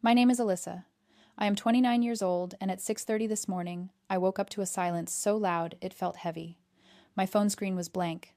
My name is Alyssa. I am 29 years old, and at 6:30 this morning, I woke up to a silence so loud it felt heavy. My phone screen was blank.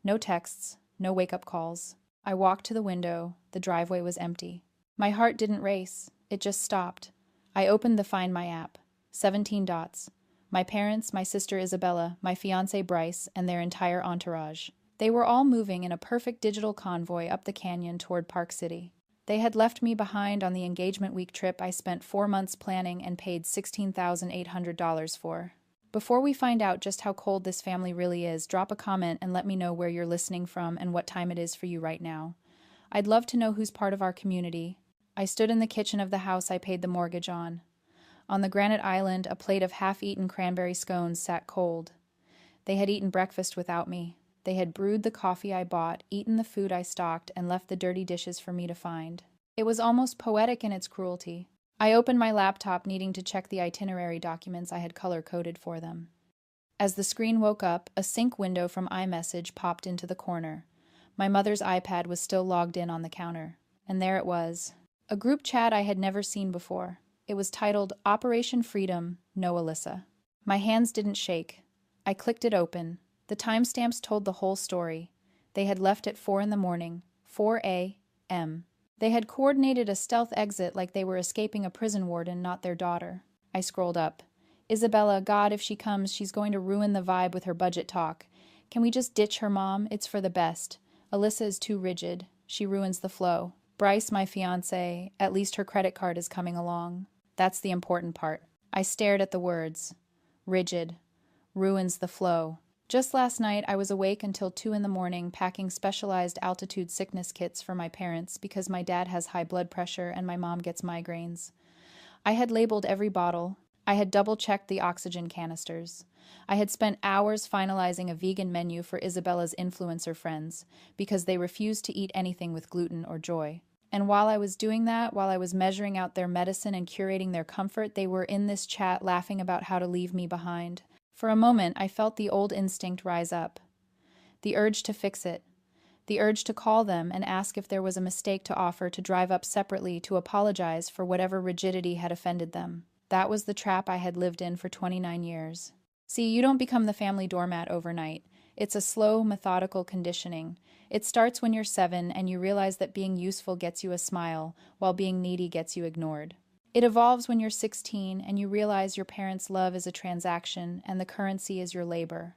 No texts, no wake-up calls. I walked to the window. The driveway was empty. My heart didn't race. It just stopped. I opened the Find My app. 17 dots. My parents, my sister Isabella, my fiancé Bryce, and their entire entourage. They were all moving in a perfect digital convoy up the canyon toward Park City. They had left me behind on the engagement week trip I spent 4 months planning and paid $16,800 for. Before we find out just how cold this family really is, drop a comment and let me know where you're listening from and what time it is for you right now. I'd love to know who's part of our community. I stood in the kitchen of the house I paid the mortgage on. On the granite island, a plate of half-eaten cranberry scones sat cold. They had eaten breakfast without me. They had brewed the coffee I bought, eaten the food I stocked, and left the dirty dishes for me to find. It was almost poetic in its cruelty. I opened my laptop, needing to check the itinerary documents I had color-coded for them. As the screen woke up, a sync window from iMessage popped into the corner. My mother's iPad was still logged in on the counter. And there it was. A group chat I had never seen before. It was titled Operation Freedom, No Alyssa. My hands didn't shake. I clicked it open. The timestamps told the whole story. They had left at 4 in the morning, 4 a.m. They had coordinated a stealth exit like they were escaping a prison warden, not their daughter. I scrolled up. Isabella, God, if she comes, she's going to ruin the vibe with her budget talk. Can we just ditch her, Mom? It's for the best. Alyssa is too rigid. She ruins the flow. Bryce, my fiancé, at least her credit card is coming along. That's the important part. I stared at the words. Rigid. Ruins the flow. Just last night, I was awake until 2 in the morning packing specialized altitude sickness kits for my parents because my dad has high blood pressure and my mom gets migraines. I had labeled every bottle. I had double-checked the oxygen canisters. I had spent hours finalizing a vegan menu for Isabella's influencer friends because they refused to eat anything with gluten or joy. And while I was doing that, while I was measuring out their medicine and curating their comfort, they were in this chat laughing about how to leave me behind. For a moment, I felt the old instinct rise up. The urge to fix it. The urge to call them and ask if there was a mistake to offer, to drive up separately, to apologize for whatever rigidity had offended them. That was the trap I had lived in for 29 years. See, you don't become the family doormat overnight. It's a slow, methodical conditioning. It starts when you're 7 and you realize that being useful gets you a smile, while being needy gets you ignored. It evolves when you're 16 and you realize your parents' love is a transaction and the currency is your labor.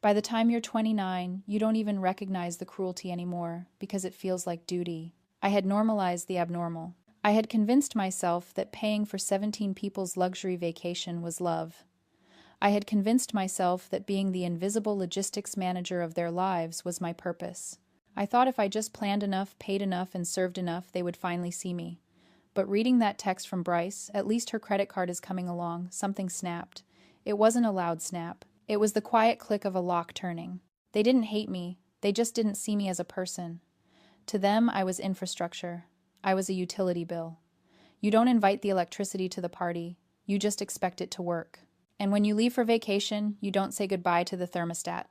By the time you're 29, you don't even recognize the cruelty anymore because it feels like duty. I had normalized the abnormal. I had convinced myself that paying for 17 people's luxury vacation was love. I had convinced myself that being the invisible logistics manager of their lives was my purpose. I thought if I just planned enough, paid enough, and served enough, they would finally see me. But reading that text from Bryce, at least her credit card is coming along, something snapped. It wasn't a loud snap. It was the quiet click of a lock turning. They didn't hate me. They just didn't see me as a person. To them, I was infrastructure. I was a utility bill. You don't invite the electricity to the party. You just expect it to work. And when you leave for vacation, you don't say goodbye to the thermostat.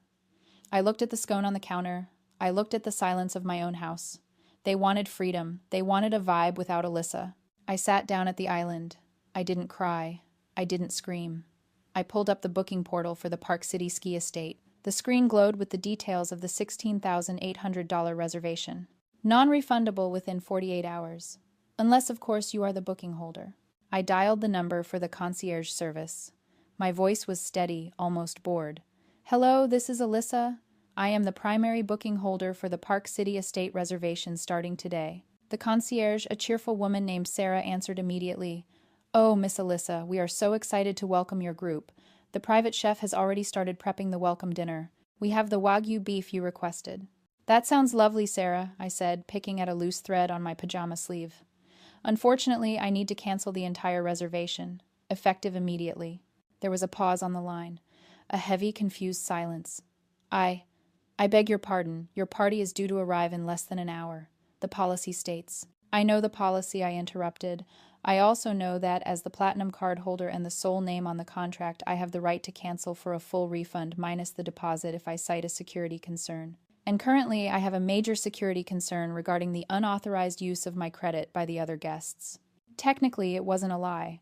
I looked at the scone on the counter. I looked at the silence of my own house. They wanted freedom. They wanted a vibe without Alyssa. I sat down at the island. I didn't cry. I didn't scream. I pulled up the booking portal for the Park City ski estate. The screen glowed with the details of the $16,800 reservation. Non-refundable within 48 hours. Unless, of course, you are the booking holder. I dialed the number for the concierge service. My voice was steady, almost bored. Hello, this is Alyssa. I am the primary booking holder for the Park City estate reservation starting today. The concierge, a cheerful woman named Sarah, answered immediately. Oh, Miss Alyssa, we are so excited to welcome your group. The private chef has already started prepping the welcome dinner. We have the Wagyu beef you requested. That sounds lovely, Sarah, I said, picking at a loose thread on my pajama sleeve. Unfortunately, I need to cancel the entire reservation, effective immediately. There was a pause on the line. A heavy, confused silence. I beg your pardon. Your party is due to arrive in less than an hour. The policy states. I know the policy, I interrupted. I also know that, as the platinum card holder and the sole name on the contract, I have the right to cancel for a full refund minus the deposit if I cite a security concern. And currently, I have a major security concern regarding the unauthorized use of my credit by the other guests. Technically, it wasn't a lie.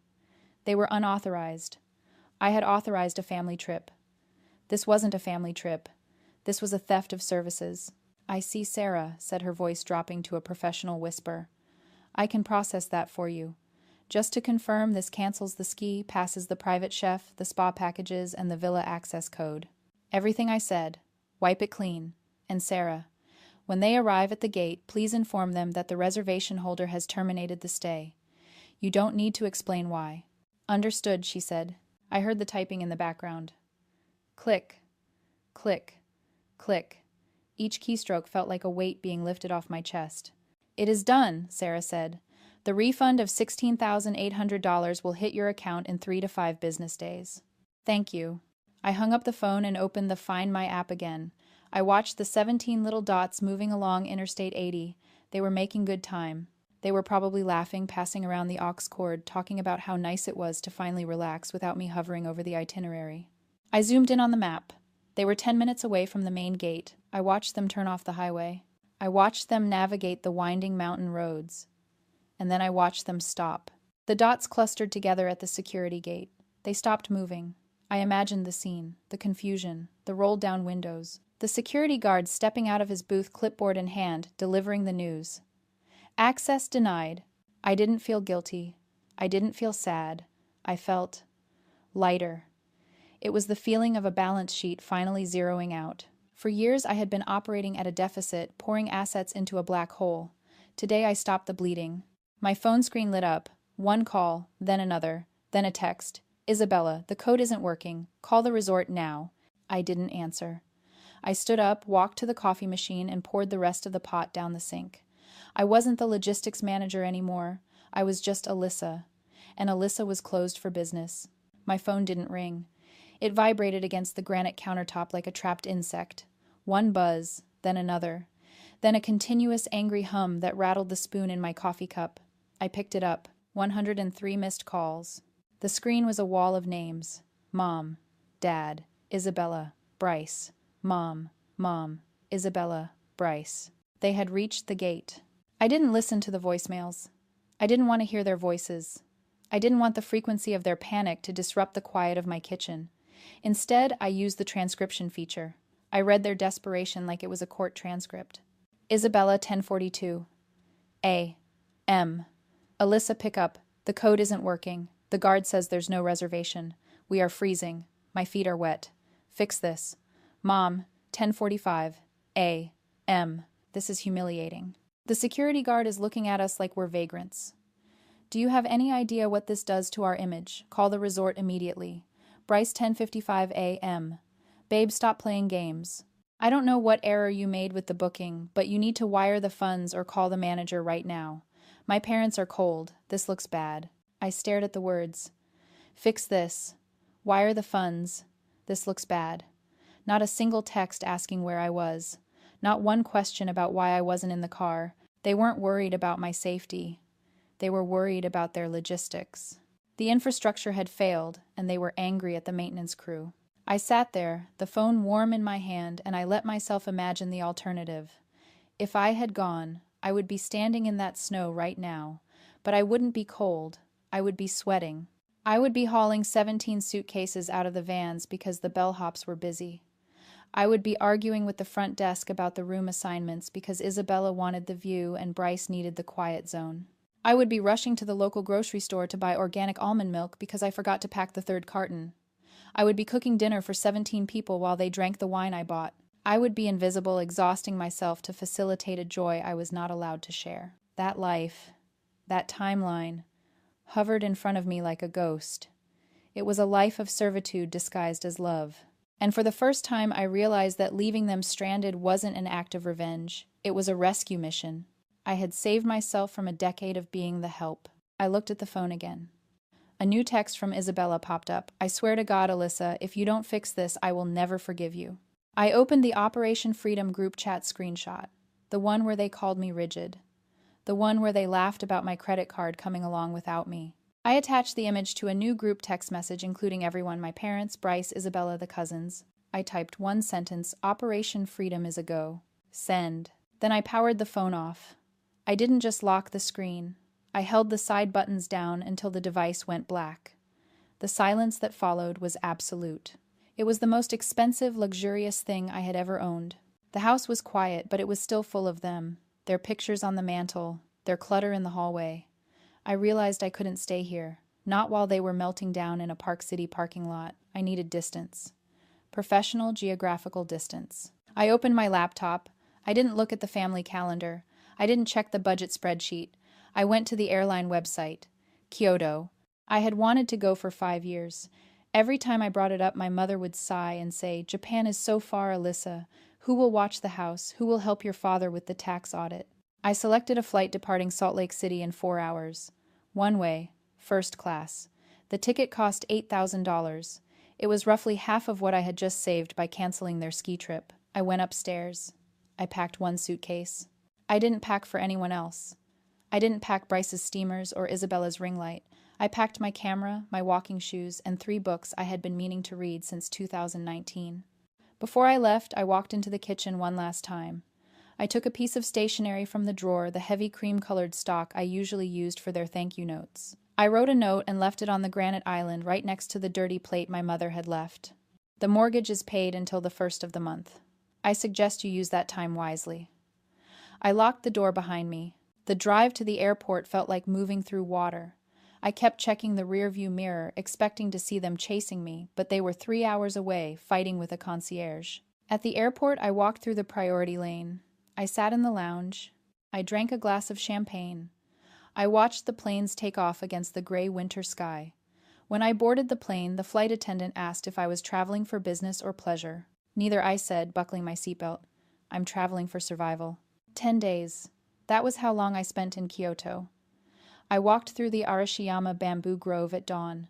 They were unauthorized. I had authorized a family trip. This wasn't a family trip. This was a theft of services. "I see, Sarah," said her voice dropping to a professional whisper. "I can process that for you. Just to confirm, this cancels the ski, passes the private chef, the spa packages, and the villa access code. Everything I said. Wipe it clean. And Sarah, when they arrive at the gate, please inform them that the reservation holder has terminated the stay. You don't need to explain why." "Understood," she said. I heard the typing in the background. Click, click, click. Each keystroke felt like a weight being lifted off my chest. "It is done," Sarah said. "The refund of $16,800 will hit your account in 3 to 5 business days." "Thank you." I hung up the phone and opened the Find My app again. I watched the 17 little dots moving along Interstate 80. They were making good time. They were probably laughing, passing around the aux cord, talking about how nice it was to finally relax without me hovering over the itinerary. I zoomed in on the map. They were 10 minutes away from the main gate. I watched them turn off the highway. I watched them navigate the winding mountain roads. And then I watched them stop. The dots clustered together at the security gate. They stopped moving. I imagined the scene, the confusion, the rolled-down windows, the security guard stepping out of his booth, clipboard in hand, delivering the news. Access denied. I didn't feel guilty. I didn't feel sad. I felt lighter. It was the feeling of a balance sheet finally zeroing out. For years I had been operating at a deficit, pouring assets into a black hole. Today I stopped the bleeding. My phone screen lit up. One call, then another, then a text. "Isabella, the code isn't working. Call the resort now." I didn't answer. I stood up, walked to the coffee machine, and poured the rest of the pot down the sink. I wasn't the logistics manager anymore. I was just Alyssa. And Alyssa was closed for business. My phone didn't ring. It vibrated against the granite countertop like a trapped insect. One buzz, then another. Then a continuous angry hum that rattled the spoon in my coffee cup. I picked it up. 103 missed calls. The screen was a wall of names. Mom, Dad, Isabella, Bryce. Mom, Isabella, Bryce. They had reached the gate. I didn't listen to the voicemails. I didn't want to hear their voices. I didn't want the frequency of their panic to disrupt the quiet of my kitchen. Instead, I used the transcription feature. I read their desperation like it was a court transcript. "Isabella, 1042. A. M. Alyssa, pick up. The code isn't working. The guard says there's no reservation. We are freezing. My feet are wet. Fix this. Mom, 1045. A. M. This is humiliating. The security guard is looking at us like we're vagrants. Do you have any idea what this does to our image? Call the resort immediately. Bryce, 10:55 a.m. Babe, stop playing games. I don't know what error you made with the booking, but you need to wire the funds or call the manager right now. My parents are cold. This looks bad." I stared at the words. "Fix this. Wire the funds. This looks bad." Not a single text asking where I was. Not one question about why I wasn't in the car. They weren't worried about my safety. They were worried about their logistics. The infrastructure had failed, and they were angry at the maintenance crew. I sat there, the phone warm in my hand, and I let myself imagine the alternative. If I had gone, I would be standing in that snow right now, but I wouldn't be cold. I would be sweating. I would be hauling 17 suitcases out of the vans because the bellhops were busy. I would be arguing with the front desk about the room assignments because Isabella wanted the view and Bryce needed the quiet zone. I would be rushing to the local grocery store to buy organic almond milk because I forgot to pack the 3rd carton. I would be cooking dinner for 17 people while they drank the wine I bought. I would be invisible, exhausting myself to facilitate a joy I was not allowed to share. That life, that timeline, hovered in front of me like a ghost. It was a life of servitude disguised as love. And for the first time, I realized that leaving them stranded wasn't an act of revenge. It was a rescue mission. I had saved myself from a decade of being the help. I looked at the phone again. A new text from Isabella popped up. "I swear to God, Alyssa, if you don't fix this, I will never forgive you." I opened the Operation Freedom group chat screenshot. The one where they called me rigid. The one where they laughed about my credit card coming along without me. I attached the image to a new group text message including everyone: my parents, Bryce, Isabella, the cousins. I typed one sentence: "Operation Freedom is a go." Send. Then I powered the phone off. I didn't just lock the screen. I held the side buttons down until the device went black. The silence that followed was absolute. It was the most expensive, luxurious thing I had ever owned. The house was quiet, but it was still full of them. Their pictures on the mantel, their clutter in the hallway. I realized I couldn't stay here. Not while they were melting down in a Park City parking lot. I needed distance. Professional geographical distance. I opened my laptop. I didn't look at the family calendar. I didn't check the budget spreadsheet. I went to the airline website. Kyoto. I had wanted to go for 5 years. Every time I brought it up, my mother would sigh and say, "Japan is so far, Alyssa. Who will watch the house? Who will help your father with the tax audit?" I selected a flight departing Salt Lake City in 4 hours. One way, first class. The ticket cost $8,000. It was roughly half of what I had just saved by canceling their ski trip. I went upstairs. I packed one suitcase. I didn't pack for anyone else. I didn't pack Bryce's steamers or Isabella's ring light. I packed my camera, my walking shoes, and 3 books I had been meaning to read since 2019. Before I left, I walked into the kitchen one last time. I took a piece of stationery from the drawer, the heavy cream-colored stock I usually used for their thank you notes. I wrote a note and left it on the granite island right next to the dirty plate my mother had left. The mortgage is paid until the 1st of the month. I suggest you use that time wisely. I locked the door behind me. The drive to the airport felt like moving through water. I kept checking the rearview mirror, expecting to see them chasing me, but they were 3 hours away, fighting with a concierge. At the airport, I walked through the priority lane. I sat in the lounge. I drank a glass of champagne. I watched the planes take off against the gray winter sky. When I boarded the plane, the flight attendant asked if I was traveling for business or pleasure. Neither, I said, buckling my seatbelt. I'm traveling for survival. 10 days. That was how long I spent in Kyoto. I walked through the Arashiyama bamboo grove at dawn.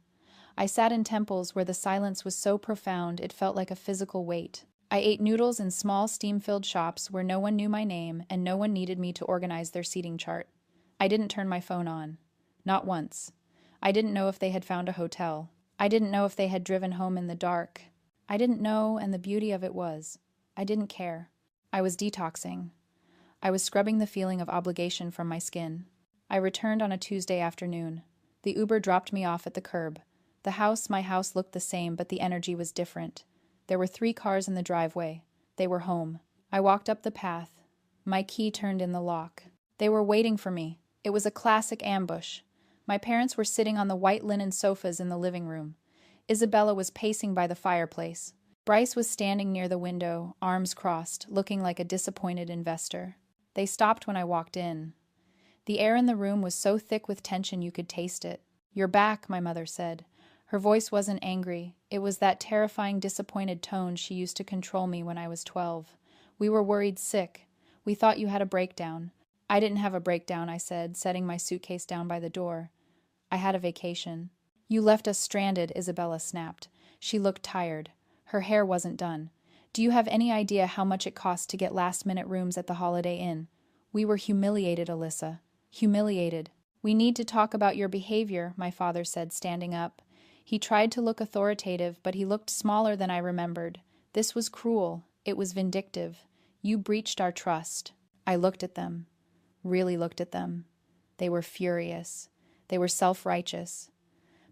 I sat in temples where the silence was so profound it felt like a physical weight. I ate noodles in small steam-filled shops where no one knew my name and no one needed me to organize their seating chart. I didn't turn my phone on. Not once. I didn't know if they had found a hotel. I didn't know if they had driven home in the dark. I didn't know, and the beauty of it was, I didn't care. I was detoxing. I was scrubbing the feeling of obligation from my skin. I returned on a Tuesday afternoon. The Uber dropped me off at the curb. My house looked the same, but the energy was different. There were 3 cars in the driveway. They were home. I walked up the path. My key turned in the lock. They were waiting for me. It was a classic ambush. My parents were sitting on the white linen sofas in the living room. Isabella was pacing by the fireplace. Bryce was standing near the window, arms crossed, looking like a disappointed investor. They stopped when I walked in. The air in the room was so thick with tension you could taste it. "You're back," my mother said. Her voice wasn't angry. It was that terrifying, disappointed tone she used to control me when I was 12. "We were worried sick. We thought you had a breakdown." "I didn't have a breakdown," I said, setting my suitcase down by the door. "I had a vacation." "You left us stranded," Isabella snapped. She looked tired. Her hair wasn't done. "Do you have any idea how much it cost to get last-minute rooms at the Holiday Inn? We were humiliated, Alyssa. Humiliated." "We need to talk about your behavior," my father said, standing up. He tried to look authoritative, but he looked smaller than I remembered. "This was cruel. It was vindictive. You breached our trust." I looked at them. Really looked at them. They were furious. They were self-righteous.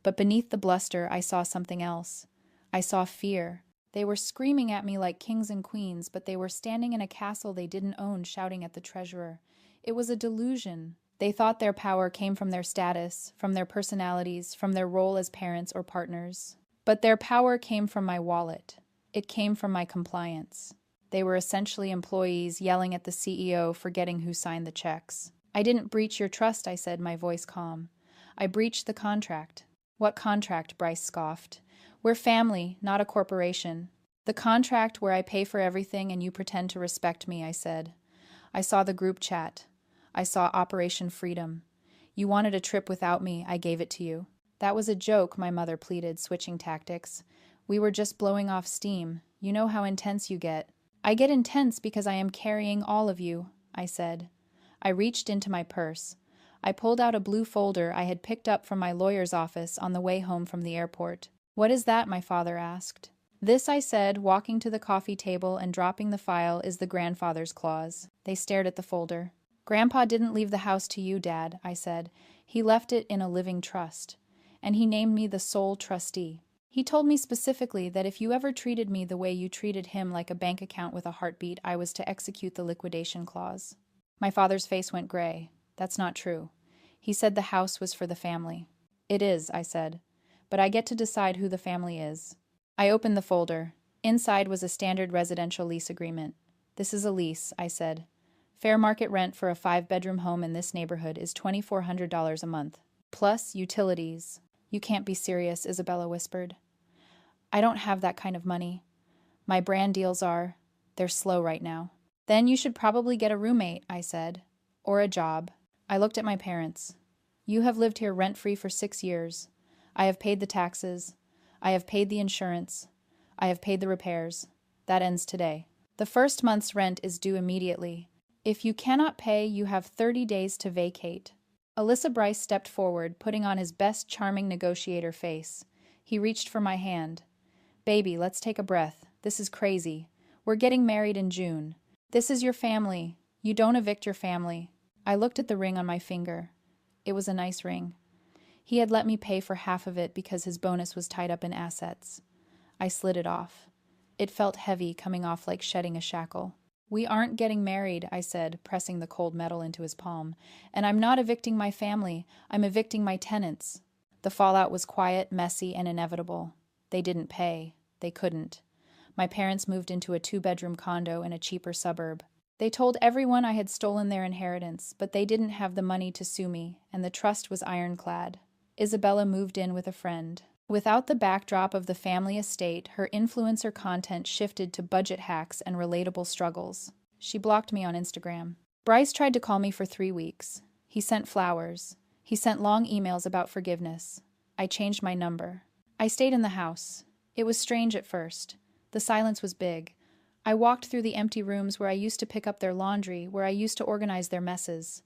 But beneath the bluster, I saw something else. I saw fear. They were screaming at me like kings and queens, but they were standing in a castle they didn't own, shouting at the treasurer. It was a delusion. They thought their power came from their status, from their personalities, from their role as parents or partners. But their power came from my wallet. It came from my compliance. They were essentially employees yelling at the CEO, forgetting who signed the checks. "I didn't breach your trust," I said, my voice calm. "I breached the contract." "What contract?" Bryce scoffed. "We're family, not a corporation." "The contract where I pay for everything and you pretend to respect me," I said. I saw the group chat. I saw Operation Freedom. "You wanted a trip without me, I gave it to you." "That was a joke," my mother pleaded, switching tactics. "We were just blowing off steam. You know how intense you get." "I get intense because I am carrying all of you," I said. I reached into my purse. I pulled out a blue folder I had picked up from my lawyer's office on the way home from the airport. "What is that?" my father asked. "This," I said, walking to the coffee table and dropping the file, "is the grandfather's clause." They stared at the folder. "Grandpa didn't leave the house to you, Dad," I said. He left it in a living trust, and he named me the sole trustee. He told me specifically that if you ever treated me the way you treated him, like a bank account with a heartbeat, I was to execute the liquidation clause. My father's face went gray. That's not true. He said the house was for the family. It is, I said, but I get to decide who the family is. I opened the folder. Inside was a standard residential lease agreement. This is a lease, I said. Fair market rent for a 5-bedroom home in this neighborhood is $2,400 a month, plus utilities. You can't be serious, Isabella whispered. I don't have that kind of money. My brand deals they're slow right now. Then you should probably get a roommate, I said. Or a job. I looked at my parents. You have lived here rent-free for 6 years. I have paid the taxes. I have paid the insurance. I have paid the repairs. That ends today. The first month's rent is due immediately. If you cannot pay, you have 30 days to vacate. Alyssa Bryce stepped forward, putting on his best charming negotiator face. He reached for my hand. Baby, let's take a breath. This is crazy. We're getting married in June. This is your family. You don't evict your family. I looked at the ring on my finger. It was a nice ring. He had let me pay for half of it because his bonus was tied up in assets. I slid it off. It felt heavy, coming off like shedding a shackle. We aren't getting married, I said, pressing the cold metal into his palm. And I'm not evicting my family. I'm evicting my tenants. The fallout was quiet, messy, and inevitable. They didn't pay. They couldn't. My parents moved into a 2-bedroom condo in a cheaper suburb. They told everyone I had stolen their inheritance, but they didn't have the money to sue me, and the trust was ironclad. Isabella moved in with a friend. Without the backdrop of the family estate, her influencer content shifted to budget hacks and relatable struggles. She blocked me on Instagram. Bryce tried to call me for 3 weeks. He sent flowers. He sent long emails about forgiveness. I changed my number. I stayed in the house. It was strange at first. The silence was big. I walked through the empty rooms where I used to pick up their laundry, where I used to organize their messes.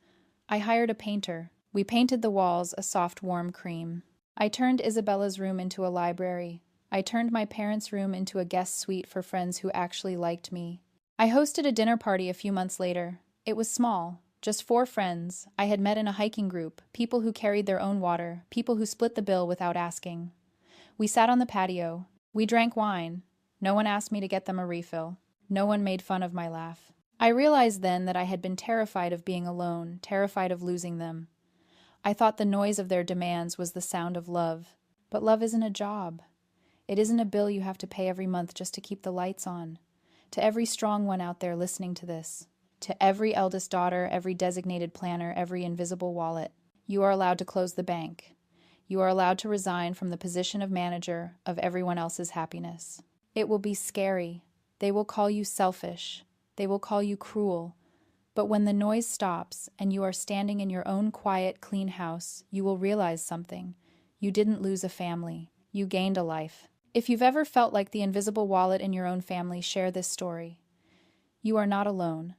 I hired a painter. We painted the walls a soft, warm cream. I turned Isabella's room into a library. I turned my parents' room into a guest suite for friends who actually liked me. I hosted a dinner party a few months later. It was small, just 4 friends I had met in a hiking group, people who carried their own water, people who split the bill without asking. We sat on the patio. We drank wine. No one asked me to get them a refill. No one made fun of my laugh. I realized then that I had been terrified of being alone, terrified of losing them. I thought the noise of their demands was the sound of love. But love isn't a job. It isn't a bill you have to pay every month just to keep the lights on. To every strong one out there listening to this, to every eldest daughter, every designated planner, every invisible wallet, you are allowed to close the bank. You are allowed to resign from the position of manager of everyone else's happiness. It will be scary. They will call you selfish. They will call you cruel. But when the noise stops and you are standing in your own quiet, clean house, you will realize something. You didn't lose a family. You gained a life. If you've ever felt like the invisible wallet in your own family, share this story. You are not alone.